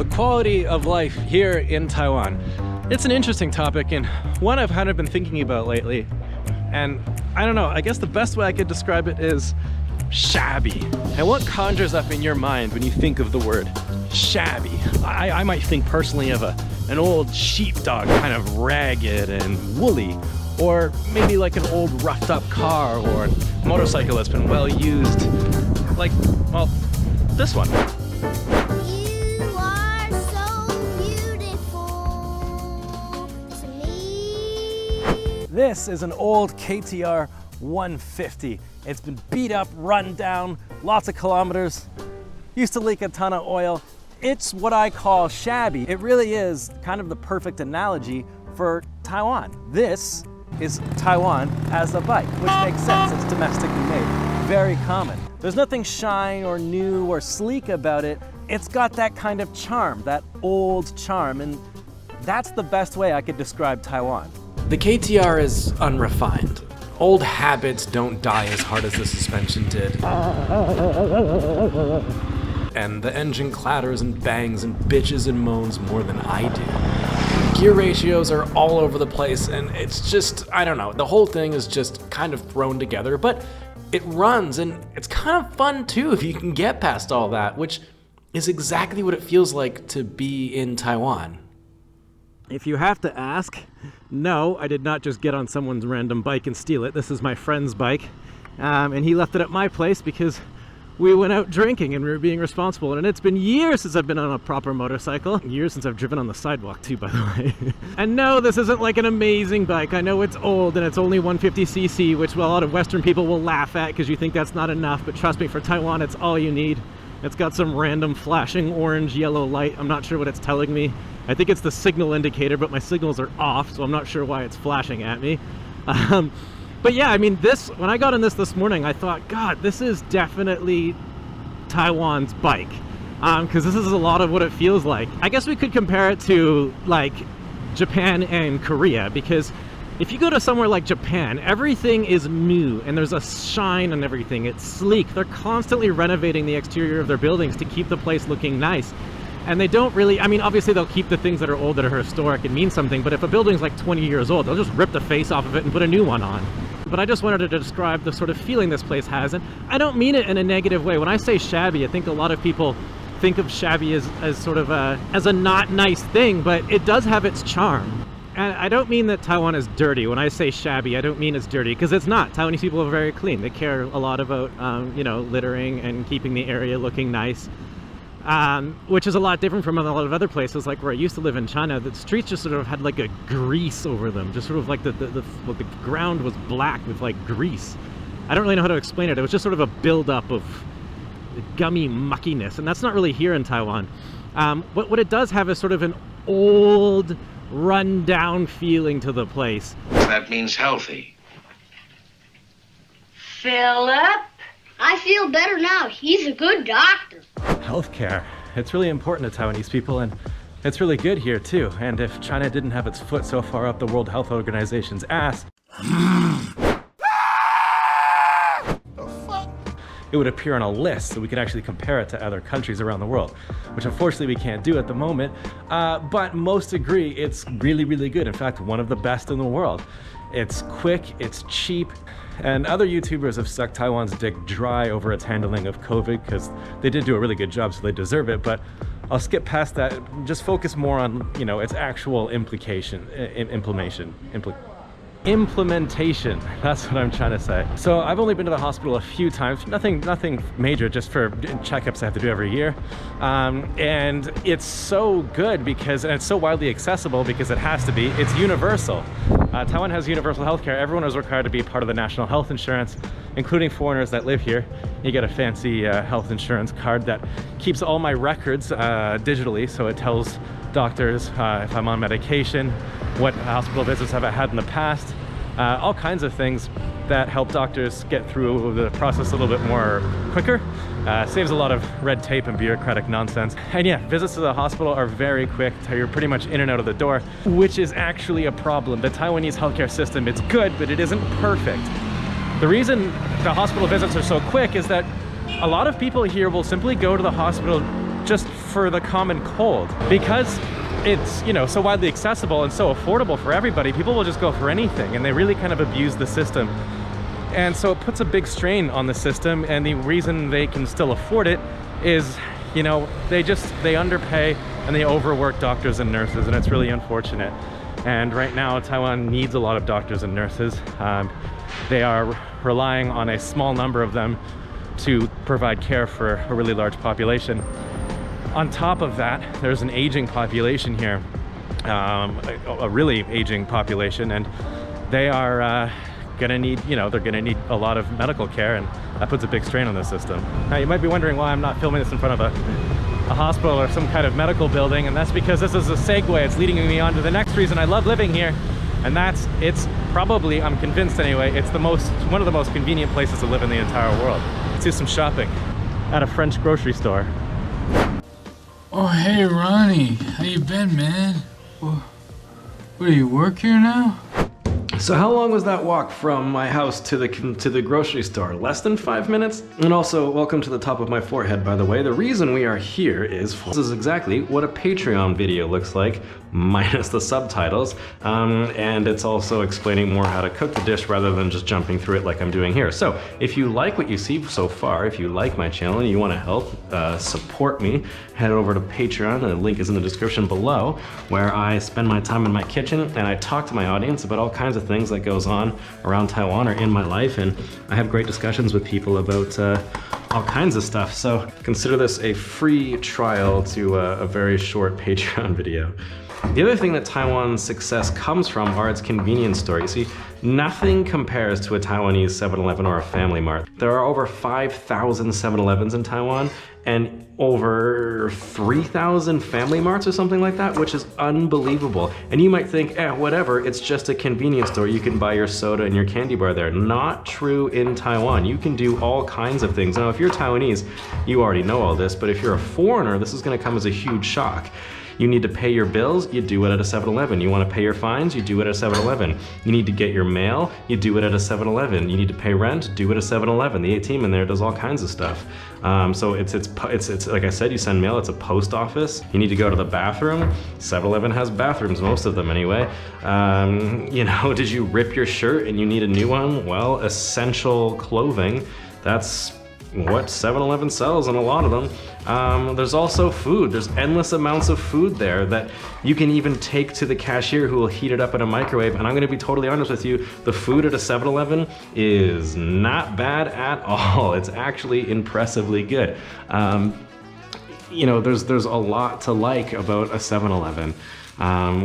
the quality of life here in Taiwan. It's an interesting topic and one I've kind of been thinking about lately. And I don't know, I guess the best way I could describe it is shabby. And what conjures up in your mind when you think of the word shabby? I might think personally of an old sheepdog, kind of ragged and woolly, or maybe like an old roughed up car or a motorcycle that's been well used, like, well, this one. You are so beautiful to me. This is an old KTR 150. It's been beat up, run down, lots of kilometers, used to leak a ton of oil. It's what I call shabby. It really is kind of the perfect analogy for Taiwan. This is Taiwan as a bike, which makes sense. It's domestically made, very common. There's nothing shine or new or sleek about it. It's got that kind of charm, that old charm, and that's the best way I could describe Taiwan. The KTR is unrefined. Old habits don't die as hard as the suspension did. And the engine clatters and bangs and bitches and moans more than I do. Gear ratios are all over the place and it's just, I don't know, the whole thing is just kind of thrown together, but it runs and it's kind of fun too if you can get past all that, which is exactly what it feels like to be in Taiwan. If you have to ask, no, I did not just get on someone's random bike and steal it. This is my friend's bike, and he left it at my place because we went out drinking and we were being responsible. And it's been years since I've been on a proper motorcycle. Years since I've driven on the sidewalk too, by the way. And no, this isn't like an amazing bike. I know it's old and it's only 150cc, which a lot of Western people will laugh at because you think that's not enough. But trust me, for Taiwan, it's all you need. It's got some random flashing orange yellow light. I'm not sure what it's telling me. I think it's the signal indicator, but my signals are off, so I'm not sure why it's flashing at me. But yeah, I mean, when I got on this morning, I thought, God, this is definitely Taiwan's bike. Because this is a lot of what it feels like. I guess we could compare it to like Japan and Korea, because if you go to somewhere like Japan, everything is new and there's a shine on everything. It's sleek. They're constantly renovating the exterior of their buildings to keep the place looking nice. And they don't really, I mean, obviously they'll keep the things that are old, that are historic and mean something, but if a building's like 20 years old, they'll just rip the face off of it and put a new one on. But I just wanted to describe the sort of feeling this place has, and I don't mean it in a negative way. When I say shabby, I think a lot of people think of shabby as sort of as a not nice thing, but it does have its charm. And I don't mean that Taiwan is dirty. When I say shabby, I don't mean it's dirty, because it's not. Taiwanese people are very clean. They care a lot about, you know, littering and keeping the area looking nice. Which is a lot different from a lot of other places, like where I used to live in China. The streets just sort of had like a grease over them, just sort of like the ground was black with like grease. I don't really know how to explain it. It was just sort of a buildup of gummy muckiness, and that's not really here in Taiwan. What it does have is sort of an old, run-down feeling to the place. That means healthy. Philip, I feel better now. He's a good doctor. Healthcare. It's really important to Taiwanese people, and it's really good here too. And if China didn't have its foot so far up the World Health Organization's ass, it would appear on a list so we could actually compare it to other countries around the world, which unfortunately we can't do at the moment. But most agree it's really, really good. In fact, one of the best in the world. It's quick, it's cheap, and other YouTubers have sucked Taiwan's dick dry over its handling of COVID, because they did do a really good job, so they deserve it. But I'll skip past that, just focus more on, you know, its actual implementation. That's what I'm trying to say. So I've only been to the hospital a few times, nothing major, just for checkups I have to do every year. And it's so good because, and it's so widely accessible because it has to be, it's universal. Taiwan has universal healthcare. Everyone is required to be part of the national health insurance, including foreigners that live here. You get a fancy health insurance card that keeps all my records digitally, so it tells doctors if I'm on medication, what hospital visits have I had in the past, all kinds of things that help doctors get through the process a little bit more quicker. Saves a lot of red tape and bureaucratic nonsense. And yeah, visits to the hospital are very quick. You're pretty much in and out of the door, which is actually a problem. The Taiwanese healthcare system, it's good, but it isn't perfect. The reason the hospital visits are so quick is that a lot of people here will simply go to the hospital just for the common cold. Because it's, you know, so widely accessible and so affordable for everybody, people will just go for anything, and they really kind of abuse the system. And so it puts a big strain on the system, and the reason they can still afford it is, you know, they underpay and they overwork doctors and nurses, and it's really unfortunate. And right now Taiwan needs a lot of doctors and nurses. They are relying on a small number of them to provide care for a really large population. On top of that, there's an aging population here, a really aging population, and they are gonna need, you know, they're gonna need a lot of medical care, and that puts a big strain on the system. Now you might be wondering why I'm not filming this in front of a hospital or some kind of medical building, and that's because this is a segue. It's leading me on to the next reason I love living here, and it's probably, I'm convinced anyway, it's one of the most convenient places to live in the entire world. Let's do some shopping at a French grocery store. Oh, hey, Ronnie. How you been, man? What, do you work here now? So how long was that walk from my house to the grocery store? Less than 5 minutes? And also, welcome to the top of my forehead, by the way. The reason we are here is this is exactly what a Patreon video looks like, minus the subtitles. And it's also explaining more how to cook the dish rather than just jumping through it like I'm doing here. So if you like what you see so far, if you like my channel and you want to help support me, head over to Patreon. The link is in the description below, where I spend my time in my kitchen and I talk to my audience about all kinds of things that goes on around Taiwan or in my life, and I have great discussions with people about all kinds of stuff. So consider this a free trial to a very short Patreon video. The other thing that Taiwan's success comes from are its convenience stores. You see, nothing compares to a Taiwanese 7-Eleven or a Family Mart. There are over 5,000 7-Elevens in Taiwan and over 3,000 Family Marts or something like that, which is unbelievable. And you might think, whatever, it's just a convenience store. You can buy your soda and your candy bar there. Not true in Taiwan. You can do all kinds of things. Now, if you're Taiwanese, you already know all this, but if you're a foreigner, this is gonna come as a huge shock. You need to pay your bills, you do it at a 7-Eleven. You want to pay your fines, you do it at a 7-Eleven. You need to get your mail, you do it at a 7-Eleven. You need to pay rent, do it at a 7-Eleven. The team in there does all kinds of stuff. So it's like I said, you send mail, it's a post office. You need to go to the bathroom. 7-Eleven has bathrooms, most of them anyway. You know, did you rip your shirt and you need a new one? Well, essential clothing, that's what 7-Eleven sells, and a lot of them. There's also food. There's endless amounts of food there that you can even take to the cashier, who will heat it up in a microwave. And I'm gonna be totally honest with you, the food at a 7-Eleven is not bad at all. It's actually impressively good. You know, there's a lot to like about a 7-Eleven.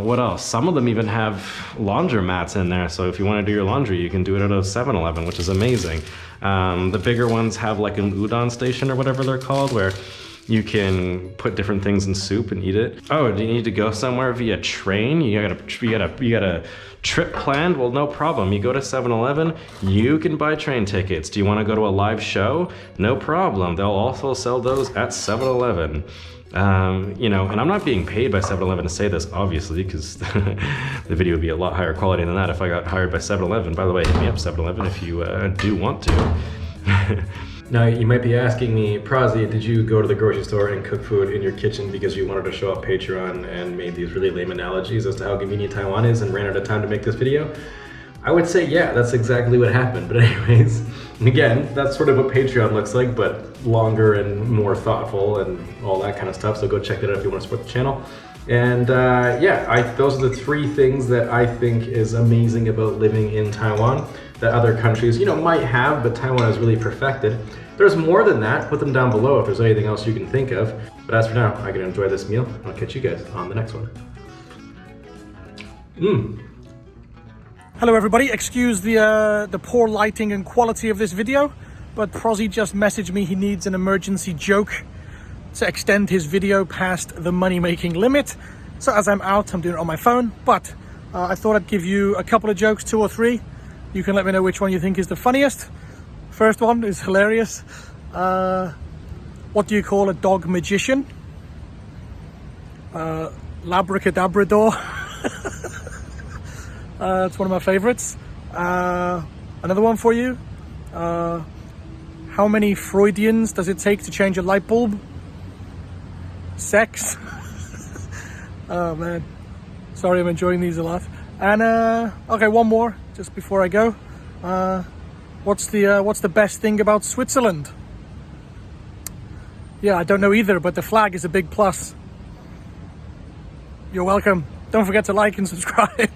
What else? Some of them even have laundromats in there, so if you want to do your laundry, you can do it at a 7-Eleven, which is amazing. The bigger ones have like an udon station or whatever they're called, where you can put different things in soup and eat it. Oh, do you need to go somewhere via train? You got a trip planned? Well, no problem. You go to 7-Eleven, you can buy train tickets. Do you want to go to a live show? No problem. They'll also sell those at 7-Eleven. You know, and I'm not being paid by 7-Eleven to say this, obviously, because the video would be a lot higher quality than that if I got hired by 7-Eleven. By the way, hit me up, 7-Eleven, if you do want to. Now, you might be asking me, Prazi, did you go to the grocery store and cook food in your kitchen because you wanted to show up Patreon and made these really lame analogies as to how convenient Taiwan is and ran out of time to make this video? I would say, yeah, that's exactly what happened. But anyways, again, that's sort of what Patreon looks like, but longer and more thoughtful and all that kind of stuff. So go check it out if you want to support the channel. And yeah, those are the 3 things that I think is amazing about living in Taiwan that other countries, you know, might have, but Taiwan has really perfected. There's more than that. Put them down below if there's anything else you can think of. But as for now, I can enjoy this meal. I'll catch you guys on the next one. Hello everybody, excuse the poor lighting and quality of this video, but Prozzy just messaged me he needs an emergency joke to extend his video past the money-making limit. So as I'm out, I'm doing it on my phone, but I thought I'd give you a couple of jokes, 2 or 3. You can let me know which one you think is the funniest. First one is hilarious. What do you call a dog magician? Labracadabrador. It's one of my favorites. Another one for you. How many Freudians does it take to change a light bulb? sex. Oh man, sorry, I'm enjoying these a lot. And okay, one more just before I go. What's the best thing about Switzerland? Yeah, I don't know either, but the flag is a big plus. You're welcome. Don't forget to like and subscribe.